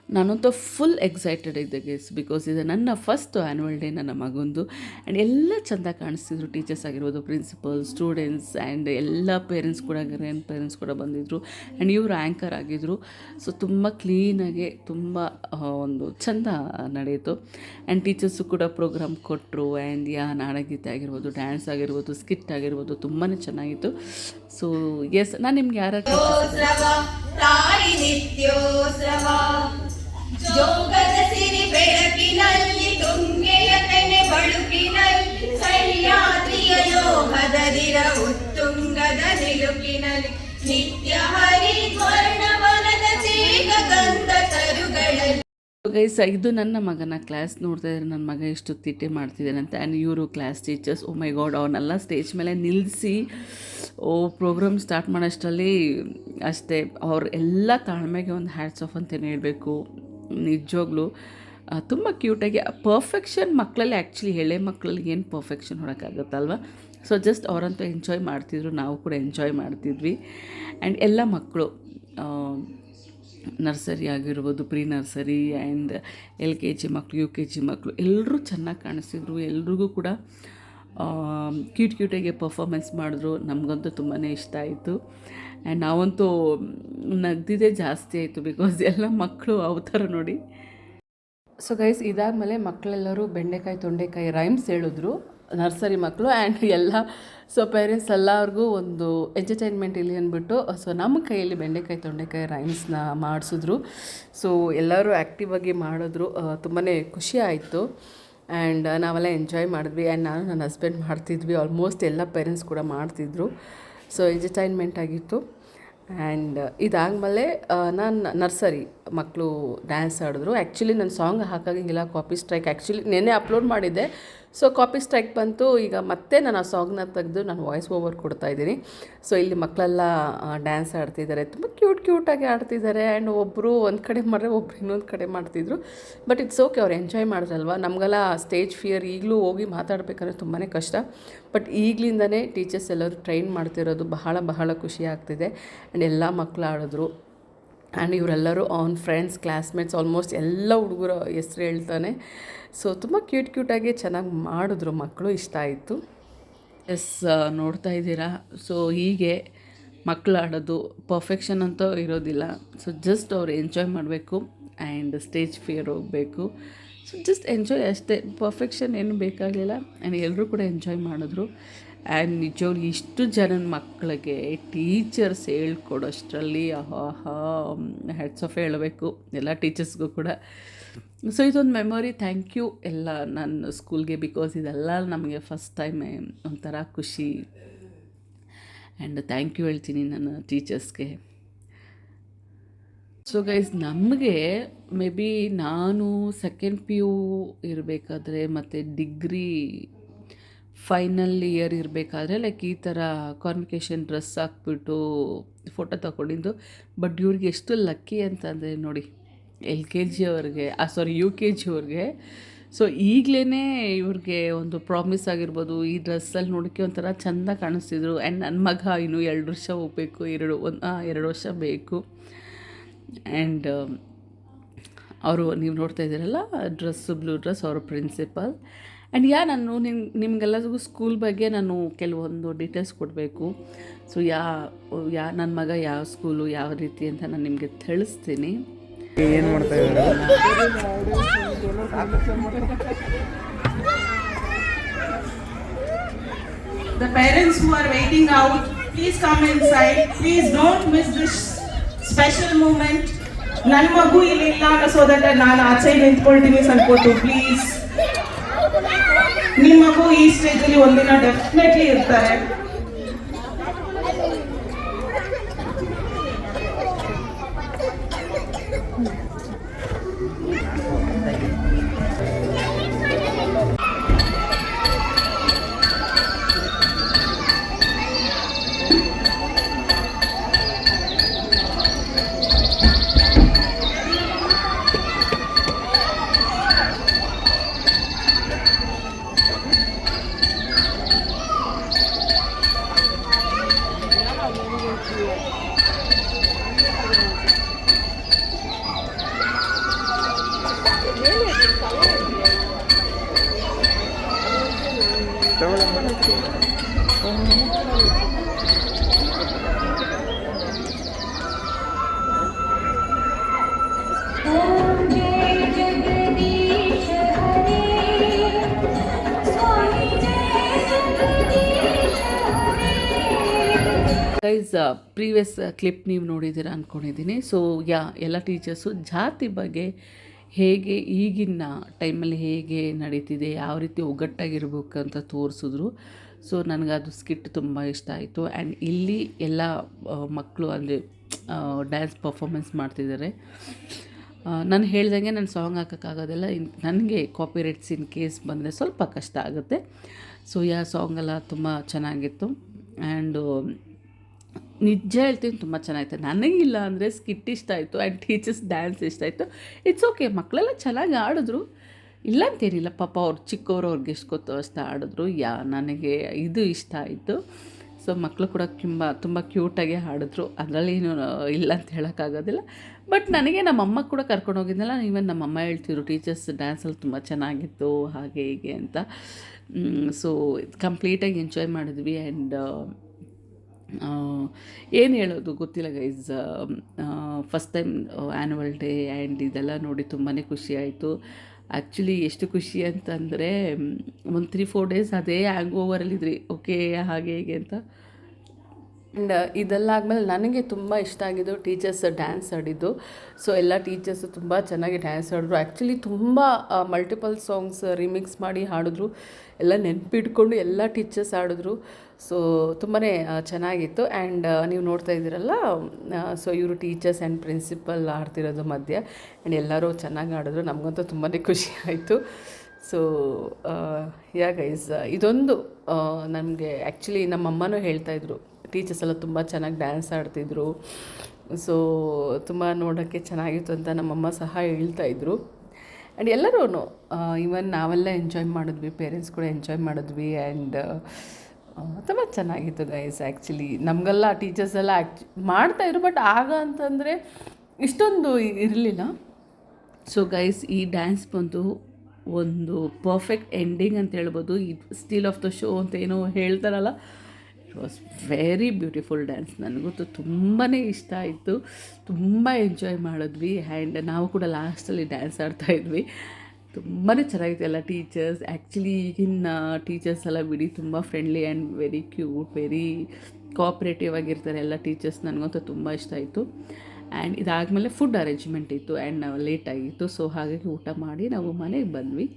ನಾನಂತೂ full excited ಇದ್ದೆ guys, because ಇದು ನನ್ನ ಫಸ್ಟ್ ಆ್ಯನ್ಯುವಲ್ ಡೇ ನನ್ನ ಮಗಂದು. ಆ್ಯಂಡ್ ಎಲ್ಲ ಚೆಂದ ಕಾಣಿಸ್ತಿದ್ರು, ಟೀಚರ್ಸ್ ಆಗಿರ್ಬೋದು, ಪ್ರಿನ್ಸಿಪಲ್, ಸ್ಟೂಡೆಂಟ್ಸ್ ಆ್ಯಂಡ್ ಎಲ್ಲ ಪೇರೆಂಟ್ಸ್ ಕೂಡ, ಗ್ರ್ಯಾಂಡ್ ಪೇರೆಂಟ್ಸ್ ಕೂಡ ಬಂದಿದ್ದರು. ಆ್ಯಂಡ್ ಇವರು ಆ್ಯಂಕರ್ ಆಗಿದ್ದರು. ಸೊ ತುಂಬ ಕ್ಲೀನಾಗಿ ತುಂಬ ಒಂದು ಚೆಂದ ನಡೆಯಿತು. ಆ್ಯಂಡ್ ಟೀಚರ್ಸು ಕೂಡ ಪ್ರೋಗ್ರಾಮ್ ಕೊಟ್ಟರು. ಆ್ಯಂಡ್ ನಾಡಗೀತೆ ಆಗಿರ್ಬೋದು, ಡ್ಯಾನ್ಸ್ ಆಗಿರ್ಬೋದು, ಸ್ಕಿಟ್ ಆಗಿರ್ಬೋದು, ತುಂಬಾ ಚೆನ್ನಾಗಿತ್ತು. ಸೊ ಎಸ್, ನಾನು ನಿಮ್ಗೆ ಯಾರು ತಾಯಿ ನಿತ್ಯೋತ್ಸವ ಜೋಗದ ಸಿರಿ ಬೆಳಕಿನಲ್ಲಿ ತುಂಗೆಯ ತೆನೆ ಬಳುಕಿನಲ್ಲಿ ಸಹ್ಯಾದ್ರಿಯ ಲೋಹದದಿರ ಉತ್ತುಂಗದ ನಿಲುಕಿನಲ್ಲಿ ನಿತ್ಯ ಹರಿದ್ವರ್ಣವನದ ತೇಗ ಗಂಧ ತರುಗಳಲ್ಲಿ. ಗೈಸ್, ಇದು ನನ್ನ ಮಗನ ಕ್ಲಾಸ್. ನೋಡ್ತಾ ಇದ್ದಾರೆ ನನ್ನ ಮಗ ಎಷ್ಟು ತಿಟ್ಟೆ ಮಾಡ್ತಿದ್ದಾನಂತೆ. ಆ್ಯಂಡ್ ಇವರು ಕ್ಲಾಸ್ ಟೀಚರ್ಸ್. ಓ ಮೈ ಗಾಡ್, ಅವನ್ನೆಲ್ಲ ಸ್ಟೇಜ್ ಮೇಲೆ ನಿಲ್ಲಿಸಿ ಪ್ರೋಗ್ರಾಮ್ ಸ್ಟಾರ್ಟ್ ಮಾಡೋಷ್ಟರಲ್ಲಿ ಅಷ್ಟೇ ಅವ್ರು ಎಲ್ಲ ತಾಳ್ಮೆಗೆ ಒಂದು ಹ್ಯಾಟ್ಸ್ ಆಫ್ ಅಂತಲೇ ಹೇಳಬೇಕು. ನಿಜವಾಗ್ಲೂ ತುಂಬ ಕ್ಯೂಟಾಗಿ ಪರ್ಫೆಕ್ಷನ್ ಮಕ್ಕಳಲ್ಲಿ, ಆ್ಯಕ್ಚುಲಿ ಎಳೆ ಮಕ್ಕಳಲ್ಲಿ ಏನು ಪರ್ಫೆಕ್ಷನ್ ಹೊಡೋಕ್ಕಾಗುತ್ತಲ್ವ. ಸೊ ಜಸ್ಟ್ ಅವರಂತೂ ಎಂಜಾಯ್ ಮಾಡ್ತಿದ್ರು, ನಾವು ಕೂಡ ಎಂಜಾಯ್ ಮಾಡ್ತಿದ್ವಿ. ಆ್ಯಂಡ್ ಎಲ್ಲ ಮಕ್ಕಳು ನರ್ಸರಿ ಆಗಿರ್ಬೋದು, ಪ್ರೀ ನರ್ಸರಿ ಆ್ಯಂಡ್ LKG ಮಕ್ಕಳು, UKG ಮಕ್ಕಳು ಎಲ್ಲರೂ ಚೆನ್ನಾಗಿ ಕಾಣಿಸ್ತಿದ್ರು. ಎಲ್ರಿಗೂ ಕೂಡ ಕ್ಯೂಟಾಗಿ ಪರ್ಫಾಮೆನ್ಸ್ ಮಾಡಿದ್ರು. ನಮಗಂತೂ ತುಂಬಾ ಇಷ್ಟ ಆಯಿತು. ಆ್ಯಂಡ್ ನಾವಂತೂ ನಗ್ದಿದ್ದೇ ಜಾಸ್ತಿ ಆಯಿತು, ಬಿಕಾಸ್ ಎಲ್ಲ ಮಕ್ಕಳು ಅವತಾರ ನೋಡಿ. ಸೊ ಗೈಸ್, ಇದಾದಮೇಲೆ ಮಕ್ಕಳೆಲ್ಲರೂ ಬೆಂಡೆಕಾಯಿ ತೊಂಡೆಕಾಯಿ ರೈಮ್ಸ್ ಹೇಳಿದ್ರು, ನರ್ಸರಿ ಮಕ್ಕಳು. ಆ್ಯಂಡ್ ಎಲ್ಲ ಸೊ ಪೇರೆಂಟ್ಸ್ ಎಲ್ಲರಿಗೂ ಒಂದು ಎಂಟರ್ಟೈನ್ಮೆಂಟ್ ಇಲ್ಲಿ ಅಂದ್ಬಿಟ್ಟು ಸೊ ನಮ್ಮ ಕೈಯಲ್ಲಿ ಬೆಂಡೆಕಾಯಿ ತೊಂಡೆಕಾಯಿ ರೈಮ್ಸ್ನ ಮಾಡಿಸಿದ್ರು. ಸೊ ಎಲ್ಲರೂ ಆ್ಯಕ್ಟಿವ್ ಆಗಿ ಮಾಡಿದ್ರು. ತುಂಬಾ ಖುಷಿ ಆಯಿತು. ಆ್ಯಂಡ್ ನಾವೆಲ್ಲ ಎಂಜಾಯ್ ಮಾಡಿದ್ವಿ. ಆ್ಯಂಡ್ ನಾನು ನನ್ನ ಹಸ್ಬೆಂಡ್ ಮಾಡ್ತಿದ್ವಿ. ಆಲ್ಮೋಸ್ಟ್ ಎಲ್ಲ ಪೇರೆಂಟ್ಸ್ ಕೂಡ ಮಾಡ್ತಿದ್ರು. ಸೊ ಎಂಟರ್ಟೈನ್ಮೆಂಟ್ ಆಗಿತ್ತು. ಆ್ಯಂಡ್ ಇದಾದಮೇಲೆ ನಾನು ನರ್ಸರಿ ಮಕ್ಕಳು ಡ್ಯಾನ್ಸ್ ಆಡಿದ್ರು. ಆ್ಯಕ್ಚುಲಿ ನಾನು ಸಾಂಗ್ ಹಾಕೋಂಗಿಲ್ಲ, ಕಾಪಿ ಸ್ಟ್ರೈಕ್. ಆ್ಯಕ್ಚುಲಿ ನೆನ್ನೆ ಅಪ್ಲೋಡ್ ಮಾಡಿದ್ದೆ, ಸೊ ಕಾಪಿ ಸ್ಟ್ರೈಕ್ ಬಂತು. ಈಗ ಮತ್ತೆ ನಾನು ಆ ಸಾಂಗ್ನ ತೆಗೆದು ನಾನು ವಾಯ್ಸ್ ಓವರ್ ಕೊಡ್ತಾಯಿದ್ದೀನಿ. ಸೊ ಇಲ್ಲಿ ಮಕ್ಕಳೆಲ್ಲ ಡ್ಯಾನ್ಸ್ ಆಡ್ತಿದ್ದಾರೆ, ತುಂಬ ಕ್ಯೂಟಾಗಿ ಆಡ್ತಿದ್ದಾರೆ. ಆ್ಯಂಡ್ ಒಬ್ಬರು ಒಂದು ಕಡೆ ಮಾಡಿದ್ರೆ ಒಬ್ರು ಇನ್ನೊಂದು ಕಡೆ ಮಾಡ್ತಿದ್ರು. ಬಟ್ ಇಟ್ಸ್ ಓಕೆ, ಅವ್ರು ಎಂಜಾಯ್ ಮಾಡಿದ್ರಲ್ವ. ನಮಗೆಲ್ಲ ಸ್ಟೇಜ್ ಫಿಯರ್, ಈಗಲೂ ಹೋಗಿ ಮಾತಾಡಬೇಕಂದ್ರೆ ತುಂಬಾ ಕಷ್ಟ. ಬಟ್ ಈಗಲಿಂದನೇ ಟೀಚರ್ಸ್ ಎಲ್ಲರೂ ಟ್ರೈನ್ ಮಾಡ್ತಿರೋದು ಬಹಳ ಖುಷಿ ಆಗ್ತಿದೆ. ಆ್ಯಂಡ್ ಎಲ್ಲ ಮಕ್ಕಳು ಆಡಿದ್ರು. ಆ್ಯಂಡ್ ಇವರೆಲ್ಲರೂ ಅವ್ನ ಫ್ರೆಂಡ್ಸ್, ಕ್ಲಾಸ್ಮೇಟ್ಸ್, ಆಲ್ಮೋಸ್ಟ್ ಎಲ್ಲ ಹುಡುಗರು ಹೆಸ್ರು ಹೇಳ್ತಾನೆ. ಸೊ ತುಂಬ ಕ್ಯೂಟಾಗಿ ಚೆನ್ನಾಗಿ ಮಾಡಿದ್ರು ಮಕ್ಕಳು, ಇಷ್ಟ ಆಯಿತು. ಎಸ್, ನೋಡ್ತಾ ಇದ್ದೀರಾ. ಸೊ ಹೀಗೆ ಮಕ್ಕಳು ಆಡೋದು ಪರ್ಫೆಕ್ಷನ್ ಅಂತೂ ಇರೋದಿಲ್ಲ. ಸೊ ಜಸ್ಟ್ ಅವ್ರು ಎಂಜಾಯ್ ಮಾಡಬೇಕು ಆ್ಯಂಡ್ ಸ್ಟೇಜ್ ಫಿಯರ್ ಹೋಗಬೇಕು. ಸೊ ಜಸ್ಟ್ ಎಂಜಾಯ್ ಅಷ್ಟೇ, ಪರ್ಫೆಕ್ಷನ್ ಏನು ಬೇಕಾಗಲಿಲ್ಲ. ಆ್ಯಂಡ್ ಎಲ್ಲರೂ ಕೂಡ ಎಂಜಾಯ್ ಮಾಡಿದ್ರು. ಆ್ಯಂಡ್ ನಿಜವಾಗ್ಲೂ ಇಷ್ಟು ಜನ ಮಕ್ಕಳಿಗೆ ಟೀಚರ್ಸ್ ಹೇಳ್ಕೊಡೋಷ್ಟರಲ್ಲಿ ಹ್ಯಾಟ್ಸ್ ಆಫ್ ಹೇಳಬೇಕು ಎಲ್ಲ ಟೀಚರ್ಸ್ಗೂ ಕೂಡ. ಸೊ ಇದೊಂದು ಮೆಮೊರಿ. ಥ್ಯಾಂಕ್ ಯು ಎಲ್ಲ ನನ್ನ ಸ್ಕೂಲ್ಗೆ, ಬಿಕಾಸ್ ಇದೆಲ್ಲ ನಮಗೆ ಫಸ್ಟ್ ಟೈಮೇ ಒಂಥರ ಖುಷಿ. ಆ್ಯಂಡ್ ಥ್ಯಾಂಕ್ ಯು ಹೇಳ್ತೀನಿ ನನ್ನ ಟೀಚರ್ಸ್ಗೆ. ಸೊ ಗೈಸ್, ನಮಗೆ ಮೇ ಬಿ ನಾನು ಸೆಕೆಂಡ್ PU ಇರಬೇಕಾದ್ರೆ ಮತ್ತು ಡಿಗ್ರಿ ಫೈನಲ್ ಇಯರ್ ಇರಬೇಕಾದ್ರೆ ಲೈಕ್ ಈ ಥರ ಕಾನ್ವಿಕೇಷನ್ ಡ್ರೆಸ್ ಹಾಕ್ಬಿಟ್ಟು ಫೋಟೋ ತಗೊಂಡಿದ್ದು. ಬಟ್ ಇವ್ರಿಗೆ ಎಷ್ಟು ಲಕ್ಕಿ ಅಂತಂದರೆ ನೋಡಿ, LKG ಅವ್ರಿಗೆ UKG ಅವ್ರಿಗೆ ಸೊ ಈಗಲೇ ಇವ್ರಿಗೆ ಒಂದು ಪ್ರಾಮಿಸ್ ಆಗಿರ್ಬೋದು, ಈ ಡ್ರೆಸ್ಸಲ್ಲಿ ನೋಡೋಕ್ಕೆ ಒಂಥರ ಚೆಂದ ಕಾಣಿಸ್ತಿದ್ರು. ಆ್ಯಂಡ್ ನನ್ನ ಮಗ ಇನ್ನೂ 2 ವರ್ಷ ಹೋಗಬೇಕು, 2 ವರ್ಷ ಬೇಕು. ಆ್ಯಂಡ್ ಅವರು ನೀವು ನೋಡ್ತಾ ಇದ್ದೀರಲ್ಲ ಬ್ಲೂ ಡ್ರೆಸ್, ಅವರು ಪ್ರಿನ್ಸಿಪಲ್. ಆ್ಯಂಡ್ ನಾನು ನಿಮಗೆಲ್ಲರಿಗೂ ಸ್ಕೂಲ್ ಬಗ್ಗೆ ನಾನು ಕೆಲವೊಂದು ಡೀಟೇಲ್ಸ್ ಕೊಡಬೇಕು. ಸೊ ನನ್ನ ಮಗ ಯಾವ ಸ್ಕೂಲು, ಯಾವ ರೀತಿ ಅಂತ ನಾನು ನಿಮಗೆ ತಿಳಿಸ್ತೀನಿ. ಏನು ಮಾಡ್ತಾ ಇದ್ದಾರೆ? The parents who are waiting out, please come inside. Please don't miss this special moment. ನನ್ನ ಮಗು ಇಲ್ಲಿ ಇಲ್ಲ ಅನ್ನಿಸೋದಂದ್ರೆ ನಾನು ಆಚೆ ನಿಂತ್ಕೊಳ್ತೀನಿ ಅನ್ಕೋತು. ಪ್ಲೀಸ್, ನಿಮ್ಮ ಮಗು ಈ ಸ್ಟೇಜಲ್ಲಿ ಒಂದಿನ ಡೆಫಿನೆಟ್ಲಿ ಇರ್ತಾರೆ. ॐ जय जगदीश हरे स्वामी जय जगदीश हरे ಗೈಸ್ ಪ್ರೀವಿಯಸ್ ಕ್ಲಿಪ್ ನೀವು ನೋಡಿದ್ದೀರ ಅಂದ್ಕೊಂಡಿದ್ದೀನಿ. ಸೊ ಎಲ್ಲ ಟೀಚರ್ಸು ಜಾತಿ ಬಗ್ಗೆ ಹೇಗೆ ಈಗಿನ ಟೈಮಲ್ಲಿ ಹೇಗೆ ನಡೀತಿದೆ, ಯಾವ ರೀತಿ ಒಗ್ಗಟ್ಟಾಗಿರ್ಬೇಕು ಅಂತ ತೋರಿಸಿದ್ರು. ಸೊ ನನಗದು ಸ್ಕಿಟ್ ತುಂಬ ಇಷ್ಟ ಆಯಿತು. ಆ್ಯಂಡ್ ಇಲ್ಲಿ ಎಲ್ಲ ಮಕ್ಕಳು ಅಂದರೆ ಡ್ಯಾನ್ಸ್ ಪರ್ಫಾಮೆನ್ಸ್ ಮಾಡ್ತಿದ್ದಾರೆ. ನಾನು ಹೇಳ್ದಂಗೆ ನಾನು ಸಾಂಗ್ ಹಾಕೋಕ್ಕಾಗೋದಿಲ್ಲ, ನನಗೆ ಕಾಪಿರೈಟ್ಸ್ ಇನ್ ಕೇಸ್ ಬಂದರೆ ಸ್ವಲ್ಪ ಕಷ್ಟ ಆಗುತ್ತೆ. ಸೊ ಸಾಂಗೆಲ್ಲ ತುಂಬ ಚೆನ್ನಾಗಿತ್ತು. ಆ್ಯಂಡ್ ನಿಜ ಹೇಳ್ತೀನಿ ತುಂಬ ಚೆನ್ನಾಗಿತ್ತು. ನನಗಿಲ್ಲ ಅಂದರೆ ಸ್ಕಿಟ್ ಇಷ್ಟ ಆಯಿತು ಆ್ಯಂಡ್ ಟೀಚರ್ಸ್ ಡ್ಯಾನ್ಸ್ ಇಷ್ಟ ಆಯಿತು. ಇಟ್ಸ್ ಓಕೆ, ಮಕ್ಕಳೆಲ್ಲ ಚೆನ್ನಾಗಿ ಆಡಿದ್ರು, ಇಲ್ಲ ಅಂತೇನಿಲ್ಲ. ಪಾಪ ಅವ್ರು ಚಿಕ್ಕವರು, ಅವ್ರಿಗೆ ಎಷ್ಟು ಗೊತ್ತು ಅಷ್ಟು ಆಡಿದ್ರು. ನನಗೆ ಇದು ಇಷ್ಟ ಆಯಿತು. ಸೊ ಮಕ್ಕಳು ಕೂಡ ತುಂಬ ಕ್ಯೂಟಾಗಿ ಹಾಡಿದ್ರು, ಅದರಲ್ಲೇನು ಇಲ್ಲ ಅಂತ ಹೇಳೋಕ್ಕಾಗೋದಿಲ್ಲ. ಬಟ್ ನನಗೆ ನಮ್ಮಮ್ಮ ಕೂಡ ಕರ್ಕೊಂಡು ಹೋಗಿದ್ನಲ್ಲ, ಈವನ್ ನಮ್ಮಮ್ಮ ಹೇಳ್ತಿದ್ರು ಟೀಚರ್ಸ್ ಡ್ಯಾನ್ಸಲ್ಲಿ ತುಂಬ ಚೆನ್ನಾಗಿತ್ತು ಹಾಗೆ ಹೀಗೆ ಅಂತ. ಸೊ ಕಂಪ್ಲೀಟಾಗಿ ಎಂಜಾಯ್ ಮಾಡಿದ್ವಿ. ಆ್ಯಂಡ್ ಏನು ಹೇಳೋದು ಗೊತ್ತಿಲ್ಲ guys. First time annual day and ಇದೆಲ್ಲ ನೋಡಿ ತುಂಬಾ ಖುಷಿ ಆಯಿತು. ಆ್ಯಕ್ಚುಲಿ ಎಷ್ಟು ಖುಷಿ ಅಂತಂದರೆ ಒಂದು 3-4 ಡೇಸ್ ಅದೇ ಹ್ಯಾಂಗ್ ಓವರಲ್ಲಿದ್ರಿ, ಓಕೆ ಹಾಗೆ ಹೀಗೆ ಅಂತ. ಆ್ಯಂಡ್ ಇದೆಲ್ಲ ಆದಮೇಲೆ ನನಗೆ ತುಂಬ ಇಷ್ಟ ಆಗಿದ್ದು ಟೀಚರ್ಸ್ ಡ್ಯಾನ್ಸ್ ಆಡಿದ್ದು. ಸೊ ಎಲ್ಲ ಟೀಚರ್ಸು ತುಂಬ ಚೆನ್ನಾಗಿ ಡ್ಯಾನ್ಸ್ ಆಡಿದ್ರು. ಆ್ಯಕ್ಚುಲಿ ತುಂಬ ಮಲ್ಟಿಪಲ್ ಸಾಂಗ್ಸ್ ರಿಮಿಕ್ಸ್ ಮಾಡಿ ಹಾಡಿದ್ರು, ಎಲ್ಲ ನೆನಪಿಟ್ಕೊಂಡು ಎಲ್ಲ ಟೀಚರ್ಸ್ ಆಡಿದ್ರು. ಸೊ ತುಂಬಾ ಚೆನ್ನಾಗಿತ್ತು. ಆ್ಯಂಡ್ ನೀವು ನೋಡ್ತಾ ಇದ್ದೀರಲ್ಲ, ಸೊ ಇವರು ಟೀಚರ್ಸ್ ಆ್ಯಂಡ್ ಪ್ರಿನ್ಸಿಪಲ್ ಆಡ್ತಿರೋದು ಮಧ್ಯ. ಆ್ಯಂಡ್ ಎಲ್ಲರೂ ಚೆನ್ನಾಗಿ ಆಡಿದ್ರು, ನಮಗಂತೂ ತುಂಬಾ ಖುಷಿ ಆಯಿತು. ಸೊ ಗೈಸ್, ಇದೊಂದು ನಮಗೆ ಆ್ಯಕ್ಚುಲಿ ನಮ್ಮಮ್ಮನೂ ಹೇಳ್ತಾಯಿದ್ರು ಟೀಚರ್ಸ್ ಎಲ್ಲ ತುಂಬ ಚೆನ್ನಾಗಿ ಡ್ಯಾನ್ಸ್ ಆಡ್ತಿದ್ರು. ಸೊ ತುಂಬ ನೋಡೋಕ್ಕೆ ಚೆನ್ನಾಗಿತ್ತು ಅಂತ ನಮ್ಮಮ್ಮ ಸಹ ಹೇಳ್ತಾಯಿದ್ರು. ಆ್ಯಂಡ್ ಎಲ್ಲರೂ ಈವನ್ ನಾವೆಲ್ಲ ಎಂಜಾಯ್ ಮಾಡಿದ್ವಿ, ಪೇರೆಂಟ್ಸ್ ಕೂಡ ಎಂಜಾಯ್ ಮಾಡಿದ್ವಿ. ಆ್ಯಂಡ್ ತುಂಬ ಚೆನ್ನಾಗಿತ್ತು ಗೈಸ್. ಆ್ಯಕ್ಚುಲಿ ನಮಗೆಲ್ಲ ಟೀಚರ್ಸ್ ಎಲ್ಲ ಮಾಡ್ತಾಯಿದ್ರು, ಬಟ್ ಆಗ ಅಂತಂದರೆ ಇಷ್ಟೊಂದು ಇರಲಿಲ್ಲ. ಸೊ ಗೈಸ್, ಈ ಡ್ಯಾನ್ಸ್ ಬಂದು ಒಂದು ಪರ್ಫೆಕ್ಟ್ ಎಂಡಿಂಗ್ ಅಂತ ಹೇಳ್ಬೋದು. ಈ ಸ್ಟೀಲ್ ಆಫ್ ದ ಶೋ ಅಂತ ಏನೋ ಹೇಳ್ತಾರಲ್ಲ, it was very beautiful dance. ನನಗಂತೂ ತುಂಬಾ ಇಷ್ಟ ಆಯಿತು, ತುಂಬ ಎಂಜಾಯ್ ಮಾಡಿದ್ವಿ. ಆ್ಯಂಡ್ ನಾವು ಕೂಡ ಲಾಸ್ಟಲ್ಲಿ ಡ್ಯಾನ್ಸ್ ಆಡ್ತಾಯಿದ್ವಿ. ತುಂಬಾ ಚೆನ್ನಾಗಿತ್ತು ಎಲ್ಲ ಟೀಚರ್ಸ್. ಆ್ಯಕ್ಚುಲಿ ಈಗಿನ ಟೀಚರ್ಸ್ ಎಲ್ಲ ಬಿಡಿ ತುಂಬ friendly and very cute, very cooperative ಆಗಿರ್ತಾರೆ ಎಲ್ಲ ಟೀಚರ್ಸ್. ನನಗಂತೂ ತುಂಬ ಇಷ್ಟ ಆಯಿತು. ಆ್ಯಂಡ್ ಇದಾದಮೇಲೆ ಫುಡ್ ಅರೇಂಜ್ಮೆಂಟ್ ಇತ್ತು ಆ್ಯಂಡ್ ನಾವು ಲೇಟ್ ಆಗಿತ್ತು. ಸೊ ಹಾಗಾಗಿ ಊಟ ಮಾಡಿ ನಾವು ಮನೆಗೆ ಬಂದ್ವಿ.